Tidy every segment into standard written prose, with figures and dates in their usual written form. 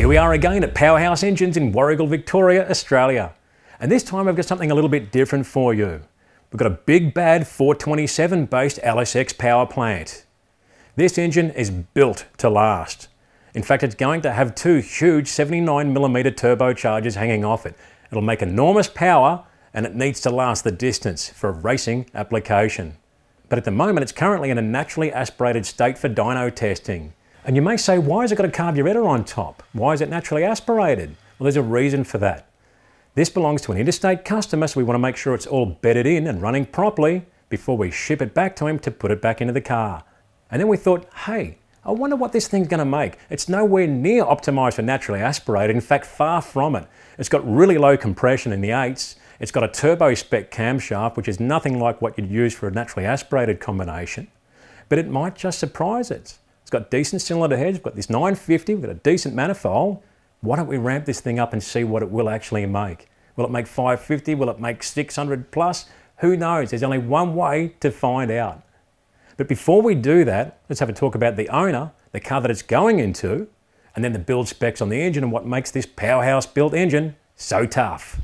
Here we are again at PowerHouse Engines in Warragul, Victoria, Australia. And this time I've got something a little bit different for you. We've got a big bad 427 based LSX power plant. This engine is built to last. In fact, it's going to have two huge 79mm turbochargers hanging off it. It'll make enormous power and it needs to last the distance for a racing application. But at the moment it's currently in a naturally aspirated state for dyno testing. And you may say, why has it got a carburetor on top? Why is it naturally aspirated? Well, there's a reason for that. This belongs to an interstate customer, so we want to make sure it's all bedded in and running properly before we ship it back to him to put it back into the car. And then we thought, hey, I wonder what this thing's going to make. It's nowhere near optimized for naturally aspirated, in fact, far from it. It's got really low compression in the 8s. It's got a turbo spec camshaft, which is nothing like what you'd use for a naturally aspirated combination. But it might just surprise us. It's got decent cylinder heads, we've got this 950, we've got a decent manifold. Why don't we ramp this thing up and see what it will actually make? Will it make 550? Will it make 600 plus? Who knows? There's only one way to find out. But before we do that, let's have a talk about the owner, the car that it's going into, and then the build specs on the engine and what makes this powerhouse built engine so tough.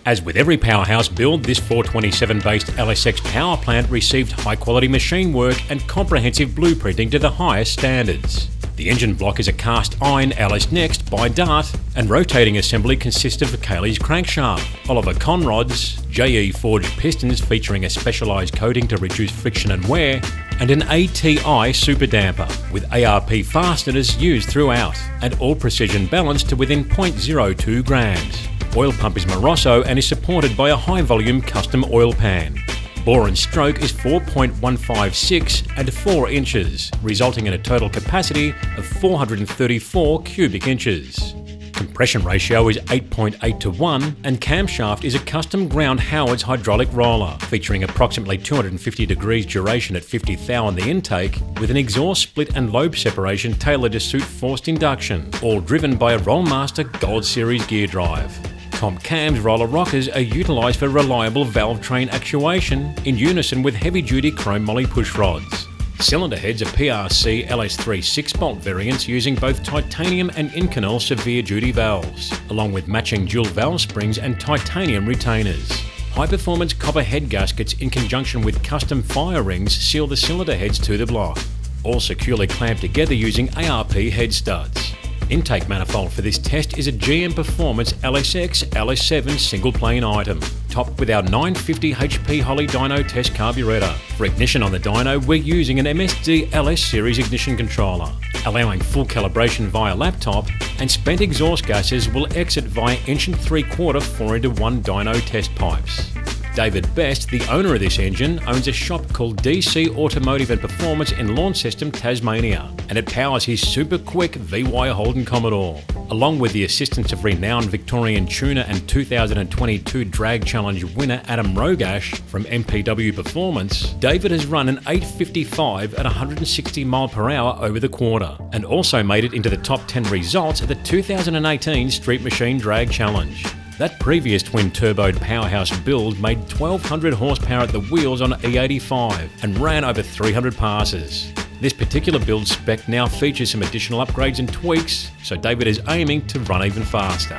As with every powerhouse build, this 427-based LSX power plant received high-quality machine work and comprehensive blueprinting to the highest standards. The engine block is a cast iron LS Next by Dart, and rotating assembly consists of Cayley's crankshaft, Oliver Conrod's, JE forged pistons featuring a specialised coating to reduce friction and wear, and an ATI super damper with ARP fasteners used throughout, and all precision balanced to within 0.02 grams. Oil pump is Moroso and is supported by a high-volume custom oil pan. Bore and stroke is 4.156 and 4 inches, resulting in a total capacity of 434 cubic inches. Compression ratio is 8.8 to 1, and camshaft is a custom ground Howard's hydraulic roller, featuring approximately 250 degrees duration at 50 thou on the intake, with an exhaust split and lobe separation tailored to suit forced induction, all driven by a Rollmaster Gold Series gear drive. Comp Cam's roller rockers are utilised for reliable valve train actuation in unison with heavy-duty chrome moly push rods. Cylinder heads are PRC LS3 6-bolt variants using both titanium and Inconel severe-duty valves, along with matching dual valve springs and titanium retainers. High-performance copper head gaskets in conjunction with custom fire rings seal the cylinder heads to the block, all securely clamped together using ARP head studs. Intake manifold for this test is a GM Performance LSX LS7 single plane item, topped with our 950 HP Holley dyno test carburetor. For ignition on the dyno, we're using an MSD LS series ignition controller, allowing full calibration via laptop, and spent exhaust gases will exit via 1 3/4 4:1 dyno test pipes. David Best, the owner of this engine, owns a shop called DC Automotive and Performance in Launceston, Tasmania, and it powers his super quick VY Holden Commodore. Along with the assistance of renowned Victorian tuner and 2022 Drag Challenge winner Adam Rogash from MPW Performance, David has run an 855 at 160 mph over the quarter, and also made it into the top 10 results at the 2018 Street Machine Drag Challenge. That previous twin-turboed powerhouse build made 1200 horsepower at the wheels on E85 and ran over 300 passes. This particular build spec now features some additional upgrades and tweaks, so David is aiming to run even faster.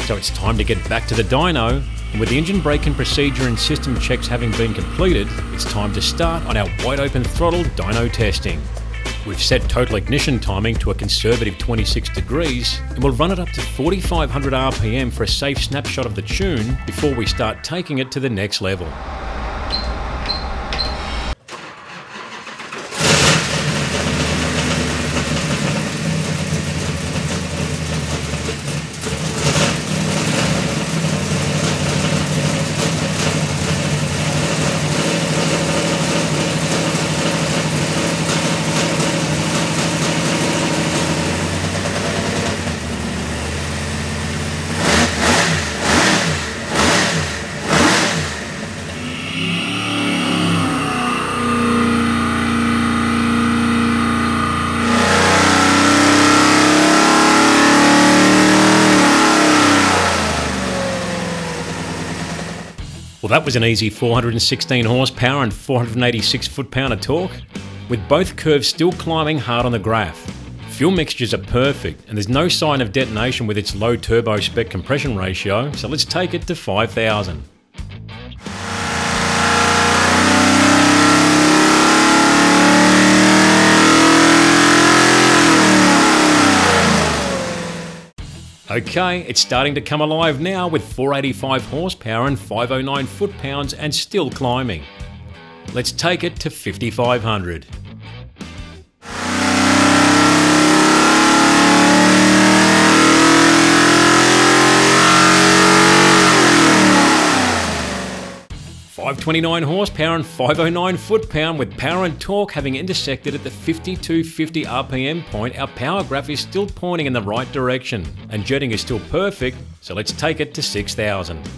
So it's time to get back to the dyno, and with the engine braking procedure and system checks having been completed, it's time to start on our wide-open throttle dyno testing. We've set total ignition timing to a conservative 26 degrees, and we'll run it up to 4500 RPM for a safe snapshot of the tune before we start taking it to the next level. Well, that was an easy 416 horsepower and 486 foot-pound of torque, with both curves still climbing hard on the graph. Fuel mixtures are perfect, and there's no sign of detonation with its low turbo spec compression ratio, so let's take it to 5,000. Okay, it's starting to come alive now with 485 horsepower and 509 foot-pounds and still climbing. Let's take it to 5,500. .529 horsepower and 509 foot-pound with power and torque having intersected at the 5250 RPM point. Our power graph is still pointing in the right direction and jetting is still perfect, so let's take it to 6,000.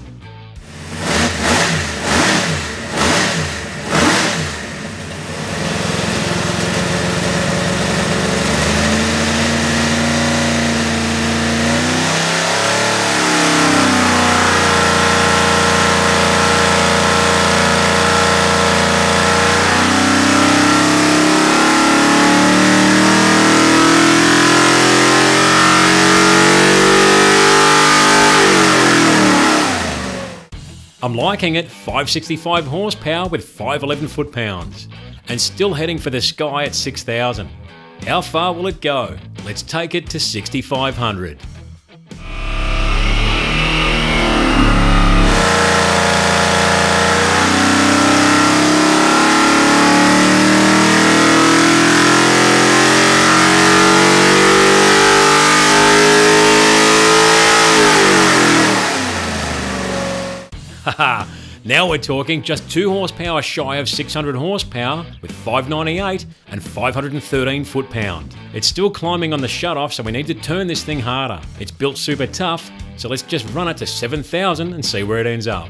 I'm liking it, 565 horsepower with 511 foot-pounds, and still heading for the sky at 6,000. How far will it go? Let's take it to 6,500. Haha, now we're talking, just 2 horsepower shy of 600 horsepower with 598 and 513 foot-pound. It's still climbing on the shutoff, so we need to turn this thing harder. It's built super tough, so let's just run it to 7,000 and see where it ends up.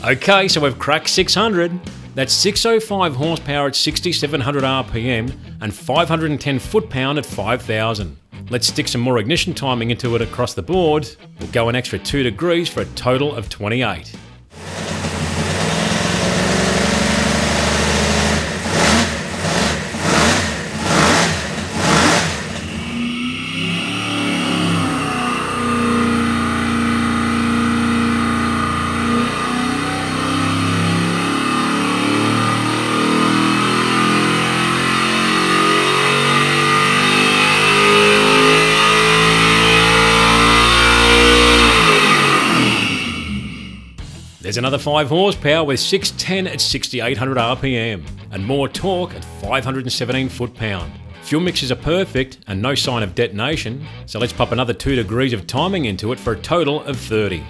Okay, so we've cracked 600. That's 605 horsepower at 6,700 RPM and 510 foot-pound at 5,000. Let's stick some more ignition timing into it across the board. We'll go an extra 2 degrees for a total of 28. There's another 5 horsepower with 610 at 6,800 RPM and more torque at 517 foot-pound. Fuel mixes are perfect and no sign of detonation, so let's pop another 2 degrees of timing into it for a total of 30.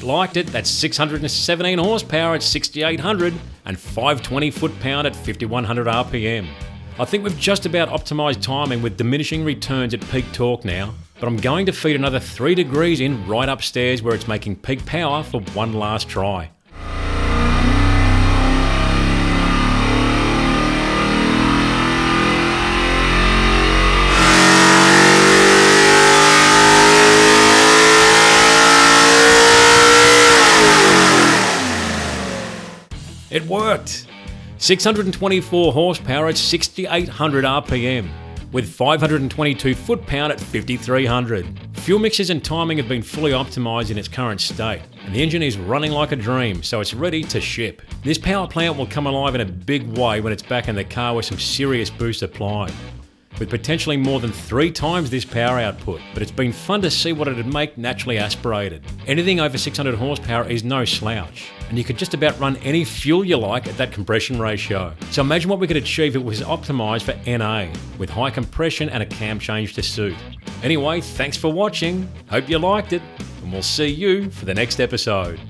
Liked it, that's 617 horsepower at 6,800 and 520 foot-pound at 5,100 RPM. I think we've just about optimised timing with diminishing returns at peak torque now, but I'm going to feed another 3 degrees in right upstairs where it's making peak power for one last try. It worked! 624 horsepower at 6,800 RPM, with 522 foot-pound at 5,300. Fuel mixes and timing have been fully optimised in its current state, and the engine is running like a dream, so it's ready to ship. This power plant will come alive in a big way when it's back in the car with some serious boost applied, with potentially more than 3 times this power output, but it's been fun to see what it'd make naturally aspirated. Anything over 600 horsepower is no slouch, and you could just about run any fuel you like at that compression ratio. So imagine what we could achieve if it was optimised for NA, with high compression and a cam change to suit. Anyway, thanks for watching, hope you liked it, and we'll see you for the next episode.